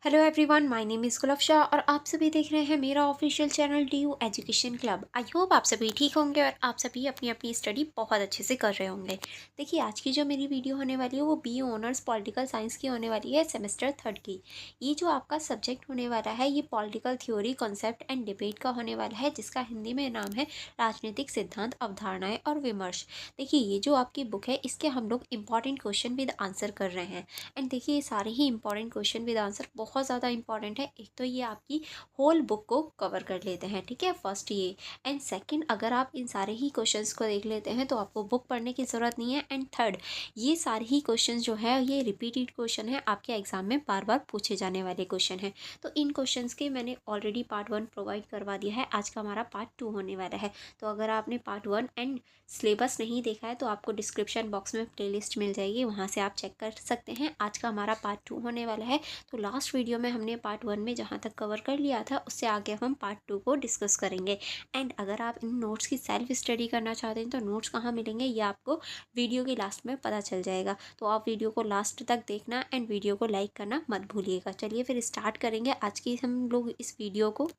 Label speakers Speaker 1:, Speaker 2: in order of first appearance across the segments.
Speaker 1: Hello everyone, my name is Gulab Shah और आप सभी देख रहे हैं मेरा official channel D U education club. I hope आप सभी ठीक होंगे और आप सभी अपनी अपनी स्टडी बहुत अच्छे से कर रहे होंगे। देखिए, आज की जो मेरी वीडियो होने वाली है वो बी ऑनर्स पॉलिटिकल साइंस की होने वाली है, सेमेस्टर 3 की। ये जो आपका सब्जेक्ट होने वाला है ये political theory, concept and debate का होने वाला है, जिसका हिंदी में नाम है राजनीतिक सिद्धांत, अवधारणाएँ और विमर्श। देखिए, ये जो आपकी बुक है इसके हम लोग इंपॉर्टेंट क्वेश्चन विद आंसर कर रहे हैं। एंड देखिए, ये सारे ही इंपॉर्टेंट क्वेश्चन विद आंसर बहुत ज़्यादा इंपॉर्टेंट है। एक तो ये आपकी होल बुक को कवर कर लेते हैं, ठीक है, फर्स्ट ये। एंड सेकंड, अगर आप इन सारे ही क्वेश्चंस को देख लेते हैं तो आपको बुक पढ़ने की ज़रूरत नहीं है। एंड थर्ड, ये सारे ही क्वेश्चन जो है ये रिपीटेड क्वेश्चन है, आपके एग्जाम में बार बार पूछे जाने वाले क्वेश्चन हैं। तो इन क्वेश्चंस के मैंने ऑलरेडी पार्ट 1 प्रोवाइड करवा दिया है। आज का हमारा पार्ट 2 होने वाला है। तो अगर आपने पार्ट 1 एंड सिलेबस नहीं देखा है तो आपको डिस्क्रिप्शन बॉक्स में प्लेलिस्ट मिल जाएगी, वहाँ से आप चेक कर सकते हैं। आज का हमारा पार्ट 2 होने वाला है। तो लास्ट वीडियो में हमने पार्ट 1 में जहाँ तक कवर कर लिया था उससे आगे हम पार्ट 2 को डिस्कस करेंगे। एंड अगर आप इन नोट्स की सेल्फ स्टडी करना चाहते हैं तो नोट्स कहाँ मिलेंगे ये आपको वीडियो के लास्ट में पता चल जाएगा। तो आप वीडियो को लास्ट तक देखना एंड वीडियो को लाइक करना मत भूलिएगा। चलिए फिर स्टार्ट करेंगे आज की हम लोग इस वीडियो को।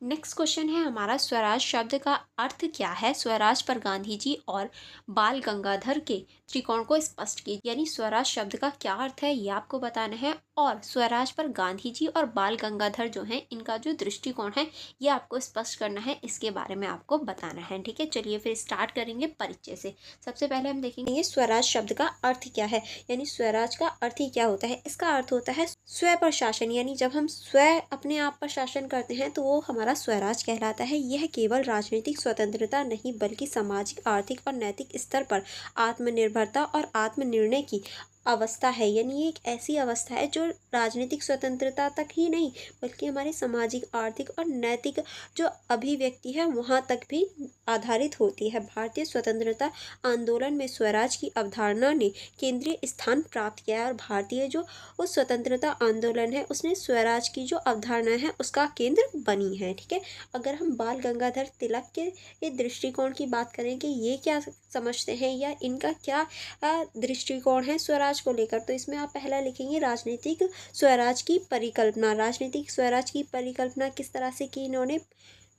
Speaker 1: नेक्स्ट क्वेश्चन है हमारा, स्वराज शब्द का अर्थ क्या है? स्वराज पर गांधी जी और बाल गंगाधर के त्रिकोण को स्पष्ट कीजिए। यानी स्वराज शब्द का क्या अर्थ है ये आपको बताना है, और स्वराज पर गांधी जी और बाल गंगाधर जो हैं इनका जो दृष्टिकोण है ये आपको स्पष्ट करना है, इसके बारे में आपको बताना है, ठीक है। चलिए फिर स्टार्ट करेंगे परिचय से। सबसे पहले हम देखेंगे ये स्वराज शब्द का अर्थ क्या है। यानी स्वराज का अर्थ ही क्या होता है? इसका अर्थ होता है स्व पर शासन। यानी जब हम स्वयं अपने आप पर शासन करते हैं तो वो हमारा स्वराज कहलाता है। यह केवल राजनीतिक स्वतंत्रता नहीं बल्कि सामाजिक, आर्थिक और नैतिक स्तर पर आत्मनिर्भरता और आत्मनिर्णय की अवस्था है। यानी ये एक ऐसी अवस्था है जो राजनीतिक स्वतंत्रता तक ही नहीं बल्कि हमारे सामाजिक, आर्थिक और नैतिक जो अभिव्यक्ति है वहाँ तक भी आधारित होती है। भारतीय स्वतंत्रता आंदोलन में स्वराज की अवधारणा ने केंद्रीय स्थान प्राप्त किया है, और भारतीय जो उस स्वतंत्रता आंदोलन है उसने स्वराज की जो अवधारणा है उसका केंद्र बनी है, ठीक है। अगर हम बाल गंगाधर तिलक के ये दृष्टिकोण की बात करें कि ये क्या समझते हैं या इनका क्या दृष्टिकोण है स्वराज को लेकर, तो इसमें आप पहला लिखेंगे राजनीतिक स्वराज की परिकल्पना। राजनीतिक स्वराज की परिकल्पना किस तरह से की इन्होंने?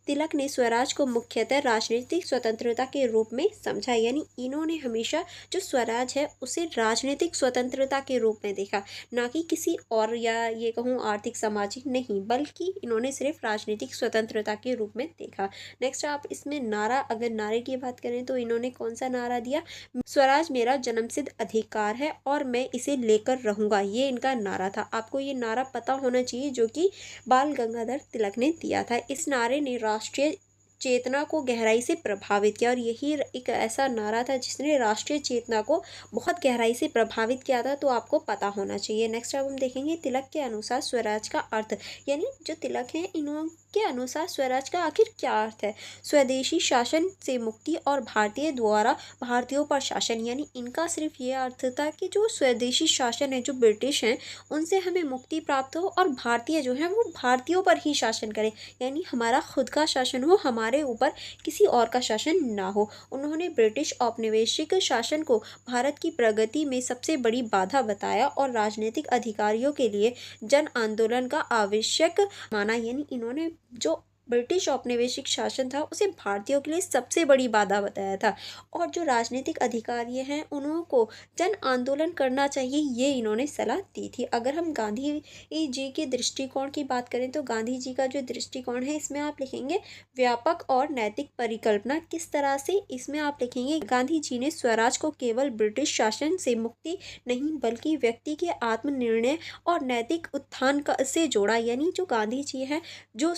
Speaker 1: तिलक ने स्वराज को मुख्यतः राजनीतिक स्वतंत्रता के रूप में समझा। यानी इन्होंने हमेशा जो स्वराज है उसे राजनीतिक स्वतंत्रता के रूप में देखा, ना कि किसी और, या ये कहूँ आर्थिक सामाजिक नहीं, बल्कि इन्होंने सिर्फ राजनीतिक स्वतंत्रता के रूप में देखा। नेक्स्ट आप इसमें नारा, अगर नारे की बात करें तो इन्होंने कौन सा नारा दिया? स्वराज मेरा जन्मसिद्ध अधिकार है और मैं इसे लेकर रहूंगा, ये इनका नारा था। आपको ये नारा पता होना चाहिए जो कि बाल गंगाधर तिलक ने दिया था। इस नारे ने राष्ट्रीय चेतना को गहराई से प्रभावित किया, और यही एक ऐसा नारा था जिसने राष्ट्रीय चेतना को बहुत गहराई से प्रभावित किया था, तो आपको पता होना चाहिए। नेक्स्ट अब हम देखेंगे तिलक के अनुसार स्वराज का अर्थ। यानी जो तिलक है इनके अनुसार स्वराज का आखिर क्या अर्थ है? स्वदेशी शासन से मुक्ति और भारतीय द्वारा भारतीयों पर शासन। यानी इनका सिर्फ ये अर्थ था कि जो स्वदेशी शासन है, जो ब्रिटिश हैं, उनसे हमें मुक्ति प्राप्त हो और भारतीय जो हैं वो भारतीयों पर ही शासन करें। यानी हमारा खुद का शासन हो, हमारे ऊपर किसी और का शासन ना हो। उन्होंने ब्रिटिश औपनिवेशिक शासन को भारत की प्रगति में सबसे बड़ी बाधा बताया और राजनीतिक अधिकारियों के लिए जन आंदोलन का आवश्यक माना। यानी इन्होंने जो ब्रिटिश औपनिवेशिक शासन था उसे भारतीयों के लिए सबसे बड़ी बाधा बताया था, और जो राजनीतिक अधिकारी हैं उनको जन आंदोलन करना चाहिए, ये इन्होंने सलाह दी थी। अगर हम गांधी जी के दृष्टिकोण की बात करें तो गांधी जी का जो दृष्टिकोण है इसमें आप लिखेंगे व्यापक और नैतिक परिकल्पना। किस तरह से? इसमें आप लिखेंगे गांधी जी ने स्वराज को केवल ब्रिटिश शासन से मुक्ति नहीं बल्कि व्यक्ति के आत्मनिर्णय और नैतिक उत्थान से जोड़ा। यानी जो गांधी जी हैं, जो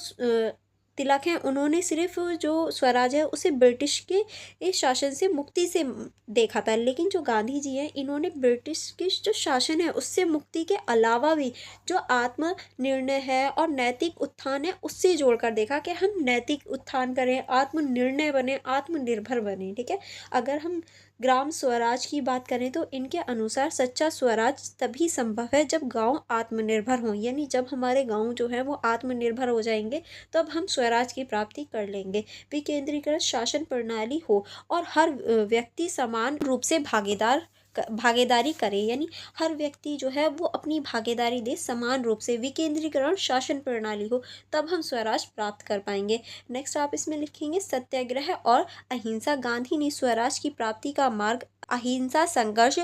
Speaker 1: तिलक हैं, उन्होंने सिर्फ जो स्वराज है उसे ब्रिटिश के इस शासन से मुक्ति से देखा था, लेकिन जो गांधी जी हैं इन्होंने ब्रिटिश के जो शासन है उससे मुक्ति के अलावा भी जो आत्म निर्णय है और नैतिक उत्थान है उससे जोड़कर देखा कि हम नैतिक उत्थान करें, आत्मनिर्णय बने, आत्मनिर्भर बने, ठीक है। अगर हम ग्राम स्वराज की बात करें तो इनके अनुसार सच्चा स्वराज तभी संभव है जब गांव आत्मनिर्भर हों। यानी जब हमारे गांव जो है वो आत्मनिर्भर हो जाएंगे तब हम स्वराज की प्राप्ति कर लेंगे। विकेंद्रीकृत शासन प्रणाली हो और हर व्यक्ति समान रूप से भागीदार भागीदारी करे, यानी हर व्यक्ति जो है वो अपनी भागीदारी दे, समान रूप से विकेंद्रीकरण शासन प्रणाली हो, तब हम स्वराज प्राप्त कर पाएंगे। नेक्स्ट आप इसमें लिखेंगे सत्याग्रह और अहिंसा। गांधी ने स्वराज की प्राप्ति का मार्ग अहिंसा, संघर्ष,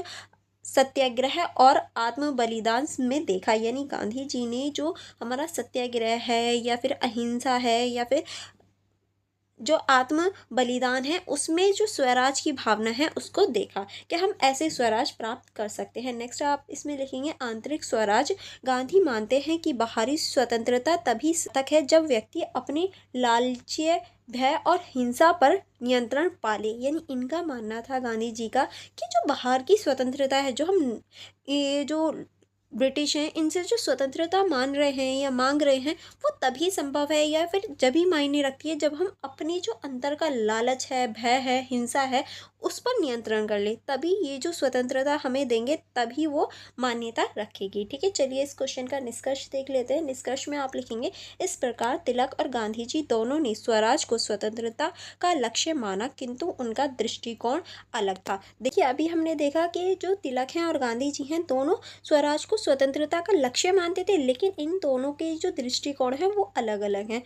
Speaker 1: सत्याग्रह और आत्म बलिदान में देखा। यानी गांधी जी ने जो हमारा सत्याग्रह है या फिर अहिंसा है या फिर जो आत्म बलिदान है, उसमें जो स्वराज की भावना है उसको देखा कि हम ऐसे स्वराज प्राप्त कर सकते हैं। नेक्स्ट आप इसमें लिखेंगे आंतरिक स्वराज। गांधी मानते हैं कि बाहरी स्वतंत्रता तभी तक है जब व्यक्ति अपने लालची, भय और हिंसा पर नियंत्रण पाले। यानी इनका मानना था गांधी जी का कि जो बाहर की स्वतंत्रता है, जो हम ये जो ब्रिटिश हैं इनसे जो स्वतंत्रता मान रहे हैं या मांग रहे हैं, वो तभी संभव है या फिर जब ही मायने रखती है जब हम अपने जो अंदर का लालच है, भय है, हिंसा है, उस पर नियंत्रण कर ले, तभी ये जो स्वतंत्रता हमें देंगे तभी वो मान्यता रखेगी। ठीक है, चलिए इस क्वेश्चन का निष्कर्ष देख लेते हैं। निष्कर्ष में आप लिखेंगे इस प्रकार तिलक और गांधी जी दोनों ने स्वराज को स्वतंत्रता का लक्ष्य माना, किंतु उनका दृष्टिकोण अलग था। देखिए अभी हमने देखा कि जो तिलक हैं और गांधी जी हैं, दोनों स्वराज को स्वतंत्रता का लक्ष्य मानते थे, लेकिन इन दोनों के जो दृष्टिकोण है वो अलग अलग हैं।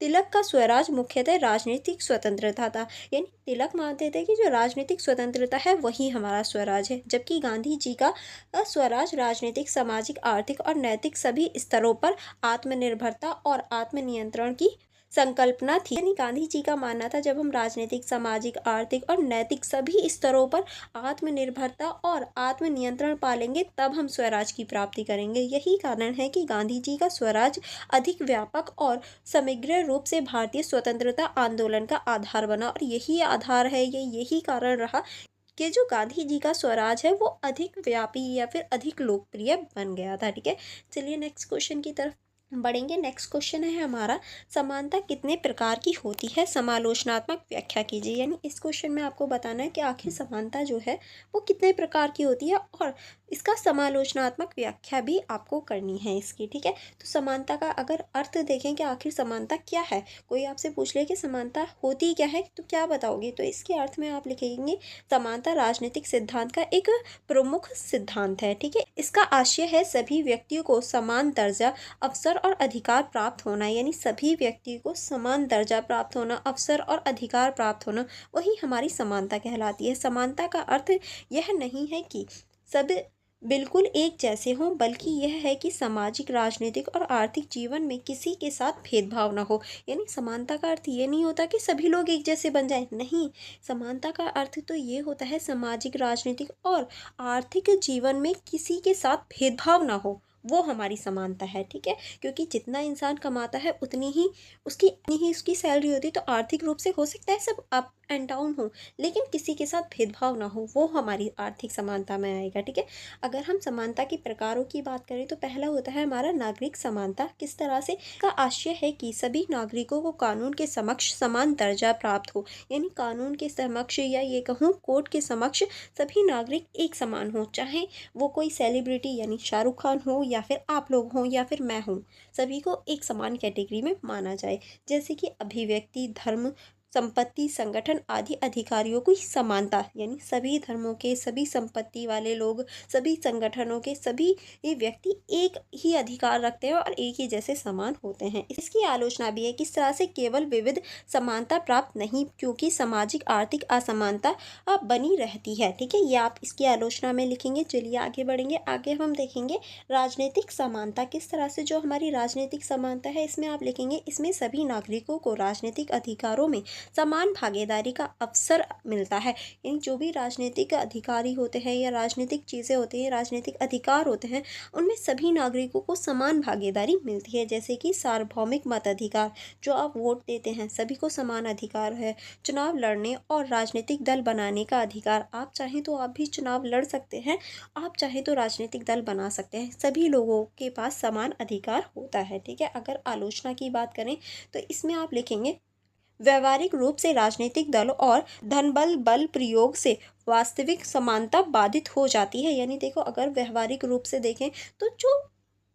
Speaker 1: तिलक का स्वराज मुख्यतः राजनीतिक स्वतंत्रता था, यानी तिलक मानते थे कि जो राजनीतिक स्वतंत्रता है वही हमारा स्वराज है, जबकि गांधी जी का स्वराज राजनीतिक, सामाजिक, आर्थिक और नैतिक सभी स्तरों पर आत्मनिर्भरता और आत्मनियंत्रण की संकल्पना थी। यानी गांधी जी का मानना था जब हम राजनीतिक, सामाजिक, आर्थिक और नैतिक सभी स्तरों पर आत्मनिर्भरता और आत्मनियंत्रण पालेंगे तब हम स्वराज की प्राप्ति करेंगे। यही कारण है कि गांधी जी का स्वराज अधिक व्यापक और समग्र रूप से भारतीय स्वतंत्रता आंदोलन का आधार बना, और यही आधार है, यही कारण रहा कि जो गांधी जी का स्वराज है वो अधिक व्यापी या फिर अधिक लोकप्रिय बन गया था। ठीक है, चलिए नेक्स्ट क्वेश्चन की तरफ बढ़ेंगे। नेक्स्ट क्वेश्चन है हमारा, समानता कितने प्रकार की होती है, समालोचनात्मक व्याख्या कीजिए। यानी इस क्वेश्चन में आपको बताना है कि आखिर समानता जो है वो कितने प्रकार की होती है और इसका समालोचनात्मक व्याख्या भी आपको करनी है इसकी। ठीक है, तो समानता का अगर अर्थ देखें कि आखिर समानता क्या है, कोई आपसे पूछ ले कि समानता होती क्या है तो क्या बताओगे, तो इसके अर्थ में आप लिखेंगे समानता राजनीतिक सिद्धांत का एक प्रमुख सिद्धांत है। ठीक है, इसका आशय है सभी व्यक्तियों को समान दर्जा, अवसर और अधिकार प्राप्त होना। यानी सभी व्यक्ति को समान दर्जा प्राप्त होना, अवसर और अधिकार प्राप्त होना, वही हमारी समानता कहलाती है। समानता का अर्थ यह नहीं है कि सब बिल्कुल एक जैसे हों, बल्कि यह है कि सामाजिक, राजनीतिक और आर्थिक जीवन में किसी के साथ भेदभाव न हो। यानी समानता का अर्थ ये नहीं होता कि सभी लोग एक जैसे बन जाएं, नहीं। समानता का अर्थ तो ये होता है सामाजिक, राजनीतिक और आर्थिक जीवन में किसी के साथ भेदभाव ना हो, वो हमारी समानता है। ठीक है, क्योंकि जितना इंसान कमाता है उतनी ही उसकी सैलरी होती है, तो आर्थिक रूप से हो सकता है सब अप एंड डाउन हो, लेकिन किसी के साथ भेदभाव ना हो, वो हमारी आर्थिक समानता में आएगा। ठीक है, अगर हम समानता के प्रकारों की बात करें तो पहला होता है हमारा नागरिक समानता। किस तरह से, का आशय है कि सभी नागरिकों को कानून के समक्ष समान दर्जा प्राप्त हो। यानी कानून के समक्ष या ये कहूँ कोर्ट के समक्ष सभी नागरिक एक समान हो, चाहे वो कोई सेलिब्रिटी यानी शाहरुख खान हो या फिर आप लोग हों या फिर मैं हूँ, सभी को एक समान कैटेगरी में माना जाए। जैसे कि अभिव्यक्ति, धर्म, संपत्ति, संगठन आदि अधिकारियों की समानता, यानी सभी धर्मों के, सभी संपत्ति वाले लोग, सभी संगठनों के सभी ये व्यक्ति एक ही अधिकार रखते हैं और एक ही जैसे समान होते हैं। इसकी आलोचना भी है किस तरह से केवल विविध समानता प्राप्त नहीं, क्योंकि सामाजिक आर्थिक असमानता बनी रहती है। ठीक है, ये आप इसकी आलोचना में लिखेंगे। चलिए आगे बढ़ेंगे। आगे हम देखेंगे राजनीतिक समानता। किस तरह से जो हमारी राजनीतिक समानता है, इसमें आप लिखेंगे इसमें सभी नागरिकों को राजनीतिक अधिकारों में समान भागीदारी का अवसर मिलता है। यानी जो भी राजनीतिक अधिकारी होते हैं या राजनीतिक चीज़ें होती हैं, राजनीतिक अधिकार होते हैं, उनमें सभी नागरिकों को समान भागीदारी मिलती है। जैसे कि सार्वभौमिक मताधिकार, जो आप वोट देते हैं, सभी को समान अधिकार है। चुनाव लड़ने और राजनीतिक दल बनाने का अधिकार, आप चाहें तो आप भी चुनाव लड़ सकते हैं, आप चाहें तो राजनीतिक दल बना सकते हैं, सभी लोगों के पास समान अधिकार होता है। ठीक है, अगर आलोचना की बात करें तो इसमें आप लिखेंगे व्यवहारिक रूप से राजनीतिक दल और धनबल बल प्रयोग से वास्तविक समानता बाधित हो जाती है। यानी देखो, अगर व्यवहारिक रूप से देखें तो जो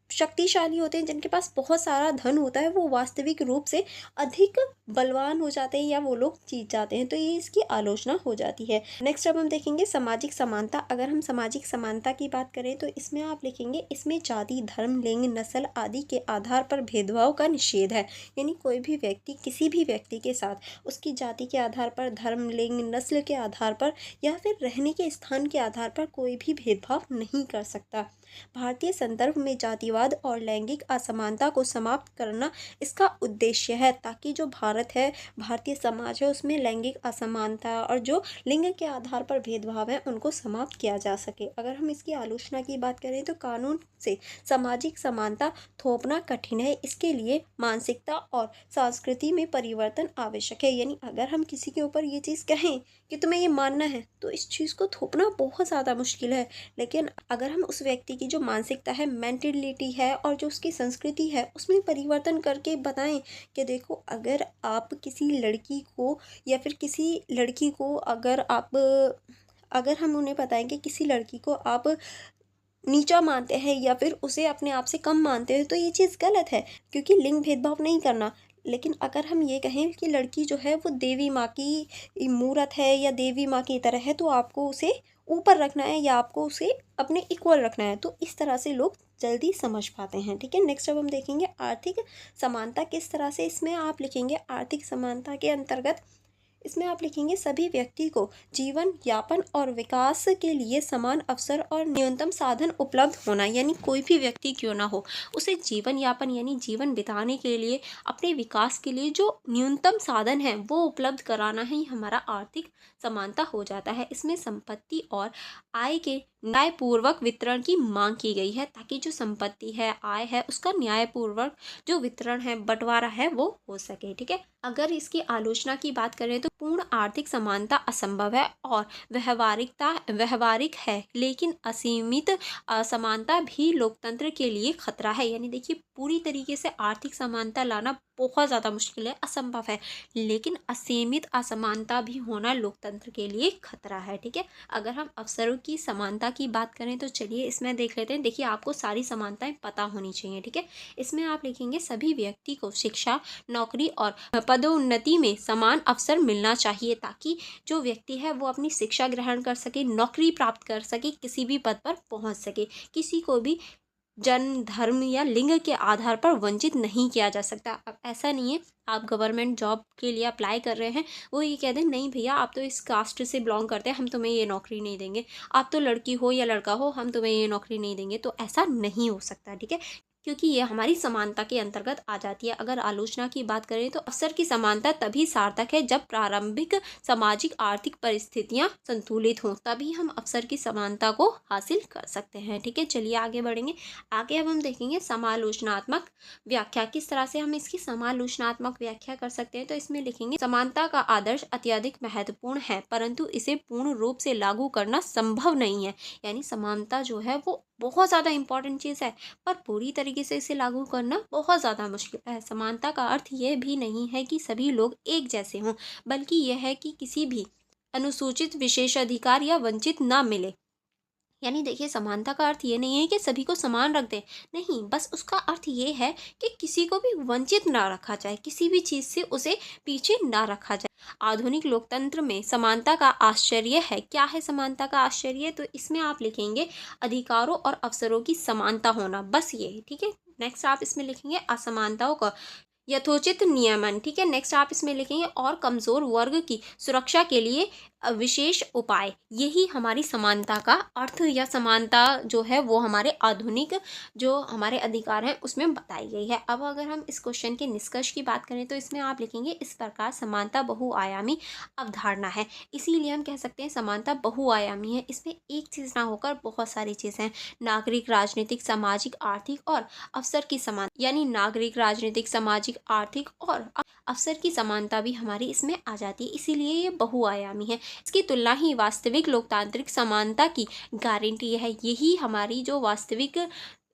Speaker 1: शक्तिशाली होते हैं, जिनके पास बहुत सारा धन होता है, वो वास्तविक रूप से अधिक बलवान हो जाते हैं या वो लोग जीत जाते हैं, तो ये इसकी आलोचना हो जाती है। नेक्स्ट अब हम देखेंगे सामाजिक समानता। अगर हम सामाजिक समानता की बात करें तो इसमें आप लिखेंगे, इसमें जाति, धर्म, लिंग, नस्ल आदि के आधार पर भेदभाव का निषेध है। यानी कोई भी व्यक्ति किसी भी व्यक्ति के साथ उसकी जाति के आधार पर, धर्म, लिंग, नस्ल के आधार पर या फिर रहने के स्थान के आधार पर कोई भी भेदभाव नहीं कर सकता। भारतीय संदर्भ में जातिवाद और लैंगिक असमानता को समाप्त करना इसका उद्देश्य है, ताकि जो भारत है, भारतीय समाज है, उसमें लैंगिक असमानता और जो लिंग के आधार पर भेदभाव है उनको समाप्त किया जा सके। अगर हम इसकी आलोचना की बात करें तो कानून से सामाजिक समानता थोपना कठिन है, इसके लिए मानसिकता और संस्कृति में परिवर्तन आवश्यक है। यानी अगर हम किसी के ऊपर ये चीज़ कहें कि तुम्हें ये मानना है, तो इस चीज़ को थोपना बहुत ज़्यादा मुश्किल है। लेकिन अगर हम उस व्यक्ति की जो मानसिकता है, मेंटेलिटी है और जो उसकी संस्कृति है, उसमें परिवर्तन करके बताएं कि देखो, अगर आप किसी लड़की को या फिर किसी लड़की को अगर हम उन्हें बताएं कि किसी लड़की को आप नीचा मानते हैं या फिर उसे अपने आप से कम मानते हैं, तो ये चीज़ गलत है, क्योंकि लिंग भेदभाव नहीं करना। लेकिन अगर हम ये कहें कि लड़की जो है वो देवी माँ की मूरत है या देवी माँ की तरह है, तो आपको उसे ऊपर रखना है या आपको उसे अपने इक्वल रखना है, तो इस तरह से लोग जल्दी समझ पाते हैं। ठीक है, नेक्स्ट अब हम देखेंगे आर्थिक समानता किस तरह से। इसमें आप लिखेंगे आर्थिक समानता के अंतर्गत, इसमें आप लिखेंगे सभी व्यक्ति को जीवन यापन और विकास के लिए समान अवसर और न्यूनतम साधन उपलब्ध होना। यानी कोई भी व्यक्ति क्यों ना हो, उसे जीवन यापन यानी जीवन बिताने के लिए, अपने विकास के लिए जो न्यूनतम साधन है वो उपलब्ध कराना ही हमारा आर्थिक समानता हो जाता है। इसमें संपत्ति और आय के न्यायपूर्वक वितरण की मांग की गई है, ताकि जो संपत्ति है, आय है, उसका न्यायपूर्वक जो वितरण है, बंटवारा है, वो हो सके। ठीक है, अगर इसकी आलोचना की बात करें तो पूर्ण आर्थिक समानता असंभव है और व्यवहारिक है, लेकिन असीमित असमानता भी लोकतंत्र के लिए खतरा है। यानी देखिए, पूरी तरीके से आर्थिक समानता लाना बहुत ज़्यादा मुश्किल है, असंभव है, लेकिन असीमित असमानता भी होना लोकतंत्र के लिए खतरा है। ठीक है, अगर हम अवसरों की समानता की बात करें तो चलिए इसमें देख लेते हैं। देखिए, आपको सारी समानताएं पता होनी चाहिए। ठीक है, इसमें आप लिखेंगे सभी व्यक्ति को शिक्षा, नौकरी और पदोन्नति में समान अवसर मिलना चाहिए, ताकि जो व्यक्ति है वो अपनी शिक्षा ग्रहण कर सके, नौकरी प्राप्त कर सके, किसी भी पद पर पहुंच सके। किसी को भी जन्म, धर्म या लिंग के आधार पर वंचित नहीं किया जा सकता। अब ऐसा नहीं है आप गवर्नमेंट जॉब के लिए अप्लाई कर रहे हैं, वो ये कह दें नहीं भैया आप तो इस कास्ट से बिलोंग करते हैं, हम तुम्हें ये नौकरी नहीं देंगे, आप तो लड़की हो या लड़का हो, हम तुम्हें ये नौकरी नहीं देंगे, तो ऐसा नहीं हो सकता। ठीक है, क्योंकि ये हमारी समानता के अंतर्गत आ जाती है। अगर आलोचना की बात करें तो अवसर की समानता तभी सार्थक है जब प्रारंभिक सामाजिक आर्थिक परिस्थितियां संतुलित हों, तभी हम अवसर की समानता को हासिल कर सकते हैं। ठीक है, चलिए आगे बढ़ेंगे। आगे अब हम देखेंगे समालोचनात्मक व्याख्या। किस तरह से हम इसकी समालोचनात्मक व्याख्या कर सकते हैं, तो इसमें लिखेंगे समानता का आदर्श अत्यधिक महत्वपूर्ण है, परंतु इसे पूर्ण रूप से लागू करना संभव नहीं है। यानी समानता जो है वो बहुत ज़्यादा इंपॉर्टेंट चीज़ है, पर पूरी तरीके से इसे लागू करना बहुत ज़्यादा मुश्किल है। समानता का अर्थ ये भी नहीं है कि सभी लोग एक जैसे हों, बल्कि यह है कि किसी भी अनुसूचित विशेषाधिकार या वंचित ना मिले। यानी देखिए, समानता का अर्थ ये नहीं है कि सभी को समान रख दें, नहीं, बस उसका अर्थ ये है कि किसी को भी वंचित ना रखा जाए, किसी भी चीज़ से उसे पीछे ना रखा जाए। आधुनिक लोकतंत्र में समानता का आश्चर्य है। क्या है समानता का आश्चर्य, तो इसमें आप लिखेंगे अधिकारों और अवसरों की समानता होना, बस ये। ठीक है, नेक्स्ट आप इसमें लिखेंगे असमानताओं का यथोचित नियमन। ठीक है, नेक्स्ट आप इसमें लिखेंगे और कमज़ोर वर्ग की सुरक्षा के लिए विशेष उपाय। यही हमारी समानता का अर्थ या समानता जो है वो हमारे आधुनिक जो हमारे अधिकार हैं उसमें बताई गई है। अब अगर हम इस क्वेश्चन के निष्कर्ष की बात करें तो इसमें आप लिखेंगे इस प्रकार समानता बहुआयामी अवधारणा है, इसीलिए हम कह सकते हैं समानता बहुआयामी है। इसमें एक चीज़ ना होकर बहुत सारी चीज़ें हैं, नागरिक, राजनीतिक, सामाजिक, आर्थिक और अवसर की समान, यानी नागरिक, राजनीतिक, सामाजिक, आर्थिक और अवसर की समानता भी हमारी इसमें आ जाती है, इसीलिए ये बहुआयामी है। इसकी तुलना ही वास्तविक लोकतांत्रिक समानता की गारंटी है। यही हमारी जो वास्तविक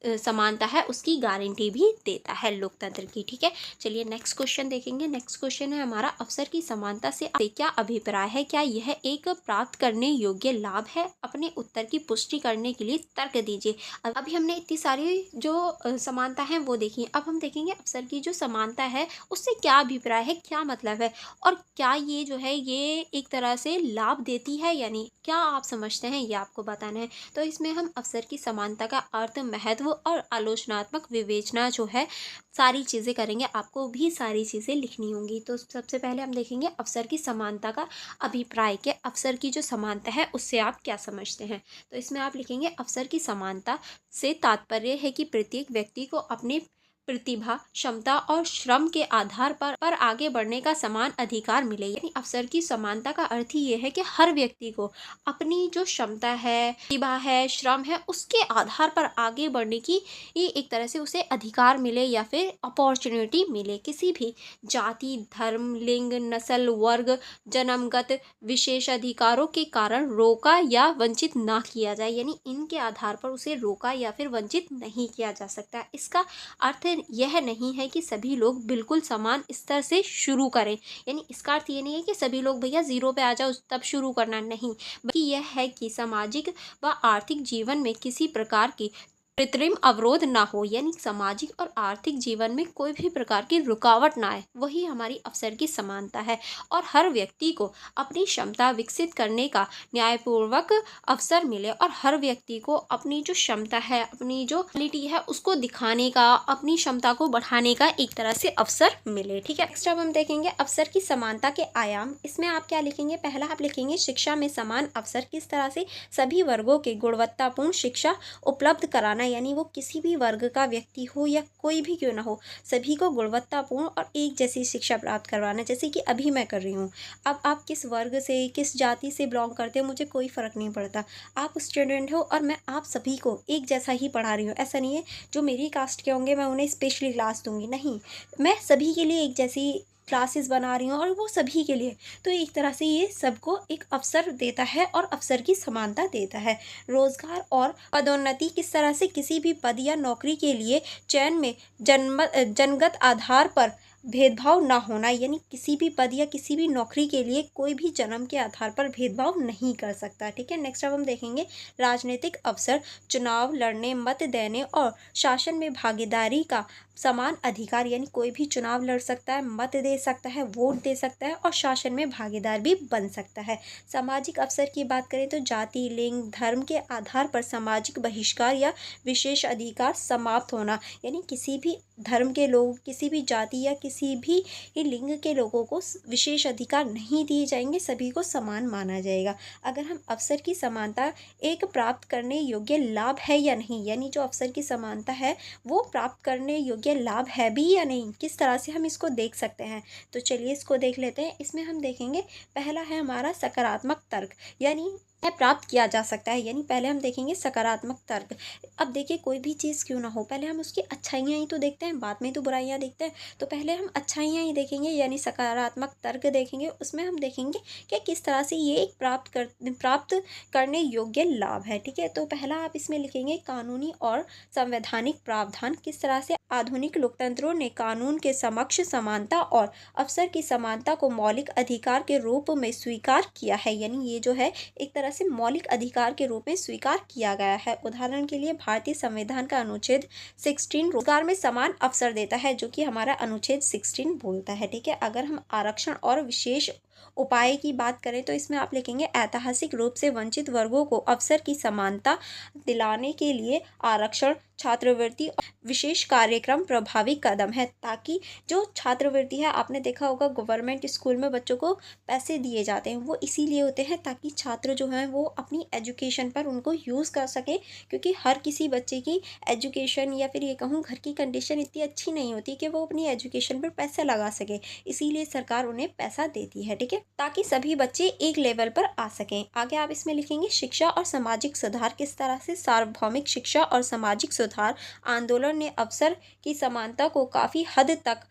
Speaker 1: समानता है उसकी गारंटी भी देता है लोकतंत्र की। ठीक है, चलिए नेक्स्ट क्वेश्चन देखेंगे। नेक्स्ट क्वेश्चन है हमारा, अवसर की समानता से आपके क्या अभिप्राय है, क्या यह एक प्राप्त करने योग्य लाभ है? अपने उत्तर की पुष्टि करने के लिए तर्क दीजिए। अभी हमने इतनी सारी जो समानता है वो देखी, अब हम देखेंगे अवसर की जो समानता है उससे क्या अभिप्राय है, क्या मतलब है, और क्या ये जो है ये एक तरह से लाभ देती है या नहीं, क्या आप समझते हैं, ये आपको बताना है। तो इसमें हम अवसर की समानता का अर्थ, महत्व और आलोचनात्मक विवेचना जो है सारी चीज़ें करेंगे। आपको भी सारी चीज़ें लिखनी होंगी। तो सबसे पहले हम देखेंगे अवसर की समानता का अभिप्राय, के अवसर की जो समानता है उससे आप क्या समझते हैं। तो इसमें आप लिखेंगे, अवसर की समानता से तात्पर्य है कि प्रत्येक व्यक्ति को अपने प्रतिभा, क्षमता और श्रम के आधार पर आगे बढ़ने का समान अधिकार मिले। यानी अवसर की समानता का अर्थ ही ये है कि हर व्यक्ति को अपनी जो क्षमता है, प्रतिभा है, श्रम है, उसके आधार पर आगे बढ़ने की ये एक तरह से उसे अधिकार मिले या फिर अपॉर्चुनिटी मिले। किसी भी जाति, धर्म, लिंग, नस्ल, वर्ग, जन्मगत विशेषाधिकारों के कारण रोका या वंचित ना किया जाए। यानी इनके आधार पर उसे रोका या फिर वंचित नहीं किया जा सकता। इसका अर्थ यह नहीं है कि सभी लोग बिल्कुल समान स्तर से शुरू करें। यानी इसका अर्थ ये नहीं है कि सभी लोग भैया जीरो पे आ जाओ तब शुरू करना, नहीं, बल्कि यह है कि सामाजिक व आर्थिक जीवन में किसी प्रकार की कृत्रिम अवरोध ना हो। यानी सामाजिक और आर्थिक जीवन में कोई भी प्रकार की रुकावट ना आए, वही हमारी अवसर की समानता है। और हर व्यक्ति को अपनी क्षमता विकसित करने का न्यायपूर्वक अवसर मिले, और हर व्यक्ति को अपनी जो क्षमता है, अपनी जो क्वालिटी है उसको दिखाने का, अपनी क्षमता को बढ़ाने का एक तरह से अवसर मिले। ठीक है, नेक्स्ट अब हम देखेंगे अवसर की समानता के आयाम। इसमें आप क्या लिखेंगे, पहला आप लिखेंगे शिक्षा में समान अवसर, किस तरह से सभी वर्गों के गुणवत्तापूर्ण शिक्षा उपलब्ध कराना। यानी वो किसी भी वर्ग का व्यक्ति हो या कोई भी क्यों ना हो, सभी को गुणवत्तापूर्ण और एक जैसी शिक्षा प्राप्त करवाना, जैसे कि अभी मैं कर रही हूँ। अब आप किस वर्ग से, किस जाति से बिलोंग करते हो, मुझे कोई फ़र्क नहीं पड़ता। आप स्टूडेंट हो और मैं आप सभी को एक जैसा ही पढ़ा रही हूँ। ऐसा नहीं है जो मेरी कास्ट के होंगे मैं उन्हें स्पेशली क्लास दूंगी, नहीं, मैं सभी के लिए एक जैसी क्लासेस बना रही हूँ और वो सभी के लिए। तो एक तरह से ये सबको एक अवसर देता है और अवसर की समानता देता है। रोजगार और पदोन्नति, किस तरह से किसी भी पद या नौकरी के लिए चयन में जनगत आधार पर भेदभाव ना होना। यानी किसी भी पद या किसी भी नौकरी के लिए कोई भी जन्म के आधार पर भेदभाव नहीं कर सकता। ठीक है, नेक्स्ट अब हम देखेंगे राजनीतिक अवसर, चुनाव लड़ने, मत देने और शासन में भागीदारी का समान अधिकार। यानी कोई भी चुनाव लड़ सकता है, मत दे सकता है, वोट दे सकता है और शासन में भागीदार भी बन सकता है। सामाजिक अवसर की बात करें तो जाति, लिंग, धर्म के आधार पर सामाजिक बहिष्कार या विशेष अधिकार समाप्त होना। यानी किसी भी धर्म के लोग, किसी भी जाति या किसी भी लिंग के लोगों को विशेष अधिकार नहीं दिए जाएंगे, सभी को समान माना जाएगा। अगर हम अवसर की समानता एक प्राप्त करने योग्य लाभ है या नहीं, यानी जो अवसर की समानता है वो प्राप्त करने योग्य लाभ है भी या नहीं, किस तरह से हम इसको देख सकते हैं। तो चलिए इसको देख लेते हैं। इसमें हम देखेंगे पहला है हमारा सकारात्मक तर्क, यानी प्राप्त किया जा सकता है। यानी पहले हम देखेंगे सकारात्मक तर्क। अब देखिए कोई भी चीज़ क्यों ना हो, पहले हम उसकी अच्छाइयाँ ही तो देखते हैं, बाद में तो बुराइयाँ देखते हैं। तो पहले हम अच्छाइयाँ ही देखेंगे, यानी सकारात्मक तर्क देखेंगे। उसमें हम देखेंगे कि किस तरह से ये एक प्राप्त करने योग्य लाभ है। ठीक है, तो पहला आप इसमें लिखेंगे कानूनी और संवैधानिक प्रावधान, किस तरह से आधुनिक लोकतंत्रों ने कानून के समक्ष समानता और अवसर की समानता को मौलिक अधिकार के रूप में स्वीकार किया है। यानी ये जो है एक तरह से मौलिक अधिकार के रूप में स्वीकार किया गया है। उदाहरण के लिए भारतीय संविधान का अनुच्छेद 16 रोजगार में समान अवसर देता है, जो कि हमारा अनुच्छेद 16 बोलता है। ठीक है, अगर हम आरक्षण और विशेष उपाय की बात करें तो इसमें आप लिखेंगे ऐतिहासिक रूप से वंचित वर्गों को अवसर की समानता दिलाने के लिए आरक्षण, छात्रवृत्ति और विशेष कार्यक्रम प्रभावी कदम है। ताकि जो छात्रवृत्ति है, आपने देखा होगा गवर्नमेंट स्कूल में बच्चों को पैसे दिए जाते हैं, वो इसीलिए होते हैं ताकि छात्र जो हैं वो अपनी एजुकेशन पर उनको यूज़ कर सकें। क्योंकि हर किसी बच्चे की एजुकेशन या फिर ये कहूँ घर की कंडीशन इतनी अच्छी नहीं होती कि वो अपनी एजुकेशन पर पैसा लगा सके, इसीलिए सरकार उन्हें पैसा देती है। ठीक है, ताकि सभी बच्चे एक लेवल पर आ सकें। आगे आप इसमें लिखेंगे शिक्षा और सामाजिक सुधार, किस तरह से सार्वभौमिक शिक्षा और सामाजिक सुधार आंदोलन ने अवसर की समानता को काफ़ी हद तक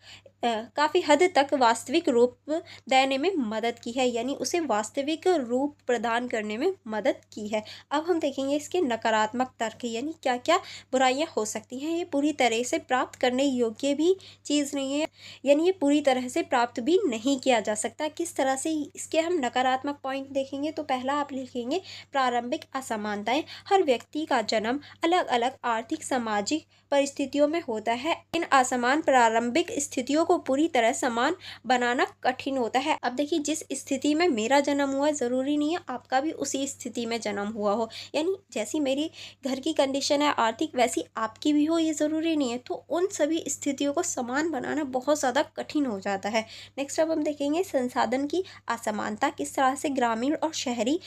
Speaker 1: काफ़ी हद तक वास्तविक रूप देने में मदद की है, यानी उसे वास्तविक रूप प्रदान करने में मदद की है। अब हम देखेंगे इसके नकारात्मक तर्क, यानी क्या क्या बुराइयां हो सकती हैं। ये पूरी तरह से प्राप्त करने योग्य भी चीज़ नहीं है, यानी ये पूरी तरह से प्राप्त भी नहीं किया जा सकता। किस तरह से इसके हम नकारात्मक पॉइंट देखेंगे तो पहला आप लिखेंगे प्रारंभिक असमानताएं। हर व्यक्ति का जन्म अलग अलग आर्थिक सामाजिक परिस्थितियों में होता है। इन असमान प्रारंभिक स्थितियों को पूरी तरह समान बनाना कठिन होता है। अब देखिए, जिस स्थिति में मेरा जन्म हुआ ज़रूरी नहीं है आपका भी उसी स्थिति में जन्म हुआ हो, यानी जैसी मेरी घर की कंडीशन है आर्थिक, वैसी आपकी भी हो, ये ज़रूरी नहीं है। तो उन सभी स्थितियों को समान बनाना बहुत ज़्यादा कठिन हो जाता है। नेक्स्ट अब हम देखेंगे संसाधन की असमानता। किस तरह से ग्रामीण और शहरी,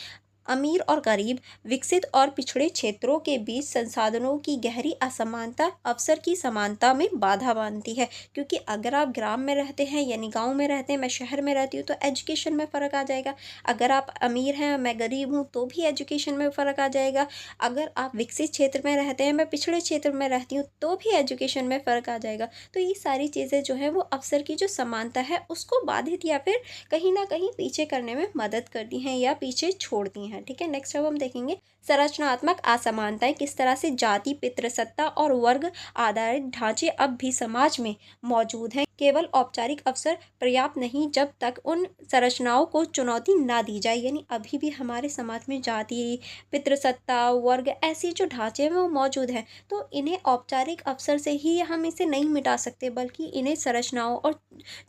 Speaker 1: अमीर और गरीब, विकसित और पिछड़े क्षेत्रों के बीच संसाधनों की गहरी असमानता अवसर की समानता में बाधा बनती है। क्योंकि अगर आप ग्राम में रहते हैं यानी गांव में रहते हैं, मैं शहर में रहती हूँ, तो एजुकेशन में फ़र्क आ जाएगा। अगर आप अमीर हैं, मैं गरीब हूँ, तो भी एजुकेशन में फ़र्क आ जाएगा। अगर आप विकसित क्षेत्र में रहते हैं, मैं पिछड़े क्षेत्र में रहती हूँ, तो भी एजुकेशन में फ़र्क आ जाएगा। तो ये सारी चीज़ें जो है वो अवसर की जो समानता है उसको बाधित या फिर कहीं ना कहीं पीछे करने में मदद करती हैं या पीछे छोड़ती हैं। ठीक है, नेक्स्ट अब हम देखेंगे संरचनात्मक असमानताएं। किस तरह से जाति, पितृसत्ता और वर्ग आधारित ढांचे अब भी समाज में मौजूद हैं। केवल औपचारिक अवसर पर्याप्त नहीं जब तक उन संरचनाओं को चुनौती ना दी जाए, यानी अभी भी हमारे समाज में जाति, पितृसत्ता, वर्ग ऐसी जो ढांचे हैं वो मौजूद हैं। तो इन्हें औपचारिक अवसर से ही हम इसे नहीं मिटा सकते, बल्कि इन्हें संरचनाओं और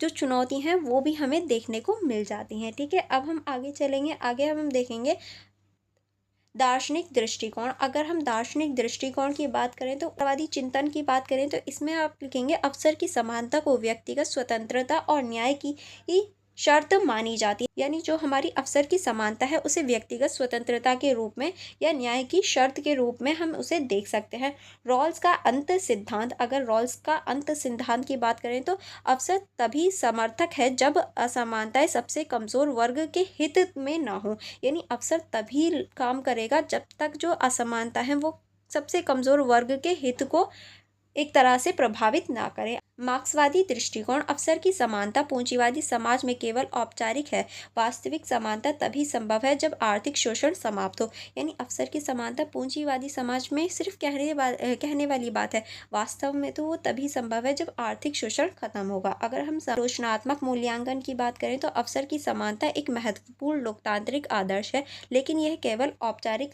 Speaker 1: जो चुनौती हैं वो भी हमें देखने को मिल जाती हैं। ठीक है, अब हम आगे चलेंगे। आगे अब हम देखेंगे दार्शनिक दृष्टिकोण। अगर हम दार्शनिक दृष्टिकोण की बात करें तो उदारवादी चिंतन की बात करें तो इसमें आप लिखेंगे अवसर की समानता को व्यक्तिगत स्वतंत्रता और न्याय की शर्त मानी जाती है, यानी जो हमारी अवसर की समानता है उसे व्यक्तिगत स्वतंत्रता के रूप में या न्याय की शर्त के रूप में हम उसे देख सकते हैं। रॉल्स का अंत सिद्धांत। अगर रॉल्स का अंत सिद्धांत की बात करें तो अवसर तभी समर्थक है जब असमानताएं सबसे कमजोर वर्ग के हित में ना हो, यानी अवसर तभी काम करेगा जब तक जो असमानता है वो सबसे कमजोर वर्ग के हित को एक तरह से प्रभावित ना करे। मार्क्सवादी दृष्टिकोण। अवसर की समानता पूंजीवादी समाज में केवल औपचारिक है। वास्तविक समानता तभी संभव है जब आर्थिक शोषण समाप्त हो, यानी अवसर की समानता पूंजीवादी समाज में सिर्फ कहने वाली बात है। वास्तव में तो वो तभी संभव है जब आर्थिक शोषण खत्म होगा। अगर हम आलोचनात्मक मूल्यांकन की बात करें तो अवसर की समानता एक महत्वपूर्ण लोकतांत्रिक आदर्श है, लेकिन यह केवल औपचारिक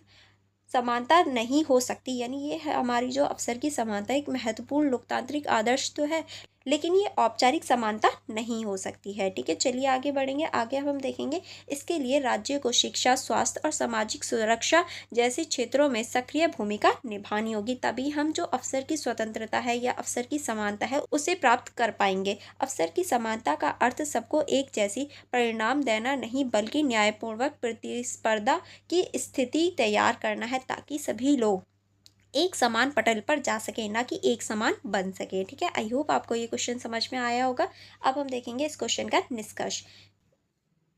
Speaker 1: समानता नहीं हो सकती, यानी ये है हमारी जो अवसर की समानता एक महत्वपूर्ण लोकतांत्रिक आदर्श तो है, लेकिन ये औपचारिक समानता नहीं हो सकती है। ठीक है, चलिए आगे बढ़ेंगे। आगे अब हम देखेंगे इसके लिए राज्य को शिक्षा, स्वास्थ्य और सामाजिक सुरक्षा जैसे क्षेत्रों में सक्रिय भूमिका निभानी होगी, तभी हम जो अवसर की स्वतंत्रता है या अवसर की समानता है उसे प्राप्त कर पाएंगे। अवसर की समानता का अर्थ सबको एक जैसी परिणाम देना नहीं, बल्कि न्यायपूर्वक प्रतिस्पर्धा की स्थिति तैयार करना है, ताकि सभी लोग एक समान पटल पर जा सके, ना कि एक समान बन सके। ठीक है, आई होप आपको ये क्वेश्चन समझ में आया होगा। अब हम देखेंगे इस क्वेश्चन का निष्कर्ष।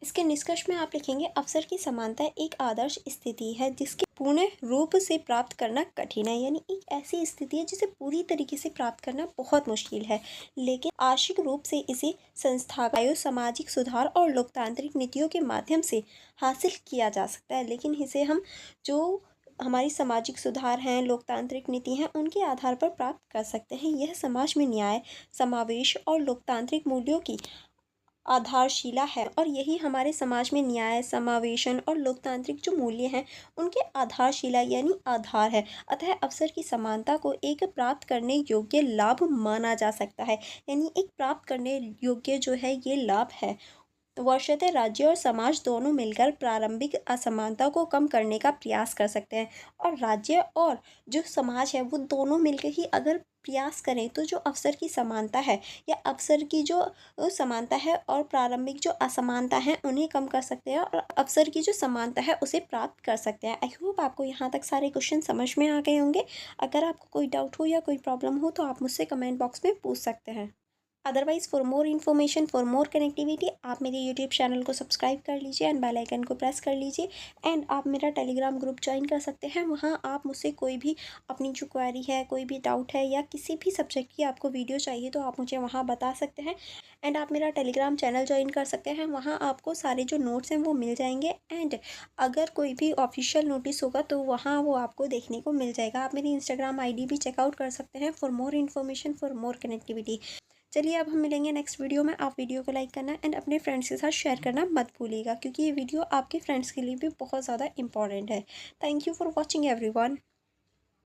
Speaker 1: इसके निष्कर्ष में आप लिखेंगे अवसर की समानता एक आदर्श स्थिति है जिसके पूर्ण रूप से प्राप्त करना कठिन है, यानी एक ऐसी स्थिति है जिसे पूरी तरीके से प्राप्त करना बहुत मुश्किल है, लेकिन आंशिक रूप से इसे संस्थागत सामाजिक सुधार और लोकतांत्रिक नीतियों के माध्यम से हासिल किया जा सकता है। लेकिन इसे हम जो हमारी सामाजिक सुधार हैं, लोकतांत्रिक नीति हैं, उनके आधार पर प्राप्त कर सकते हैं। यह समाज में न्याय, समावेश और लोकतांत्रिक मूल्यों की आधारशिला है, और यही हमारे समाज में न्याय, समावेशन और लोकतांत्रिक जो मूल्य हैं उनके आधारशिला यानी आधार है। अतः अवसर की समानता को एक प्राप्त करने योग्य लाभ माना जा सकता है, यानी एक प्राप्त करने योग्य जो है ये लाभ है। वर्षतः राज्य और समाज दोनों मिलकर प्रारंभिक असमानता को कम करने का प्रयास कर सकते हैं, और राज्य और जो समाज है वो दोनों मिलकर ही अगर प्रयास करें तो जो अवसर की समानता है या अवसर की जो समानता है और प्रारंभिक जो असमानता है उन्हें कम कर सकते हैं, और अवसर की जो समानता है उसे प्राप्त कर सकते हैं। आई होप आपको यहाँ तक सारे क्वेश्चन समझ में आ गए होंगे। अगर आपको कोई डाउट हो या कोई प्रॉब्लम हो तो आप मुझसे कमेंट बॉक्स में पूछ सकते हैं। Otherwise for more information, for more connectivity, आप मेरे यूट्यूब चैनल को सब्सक्राइब कर लीजिए एंड बेल आइकन को प्रेस कर लीजिए। एंड आप मेरा टेलीग्राम ग्रुप ज्वाइन कर सकते हैं। वहाँ आप मुझसे कोई भी अपनी जो क्वेरी है, कोई भी डाउट है या किसी भी सब्जेक्ट की आपको वीडियो चाहिए तो आप मुझे वहाँ बता सकते हैं। एंड आप मेरा टेलीग्राम चैनल ज्वाइन कर सकते हैं। वहाँ आपको सारे जो नोट्स हैं वो मिल जाएंगे। एंड अगर कोई भी ऑफिशियल नोटिस होगा तो वहाँ वो आपको देखने को मिल जाएगा। आप मेरी इंस्टाग्राम आईडी भी चेकआउट कर सकते हैं for more information, for more connectivity. चलिए अब हम मिलेंगे नेक्स्ट वीडियो में। आप वीडियो को लाइक करना एंड अपने फ्रेंड्स के साथ शेयर करना मत भूलिएगा, क्योंकि ये वीडियो आपके फ्रेंड्स के लिए भी बहुत ज़्यादा इंपॉर्टेंट है। Thank you for watching everyone.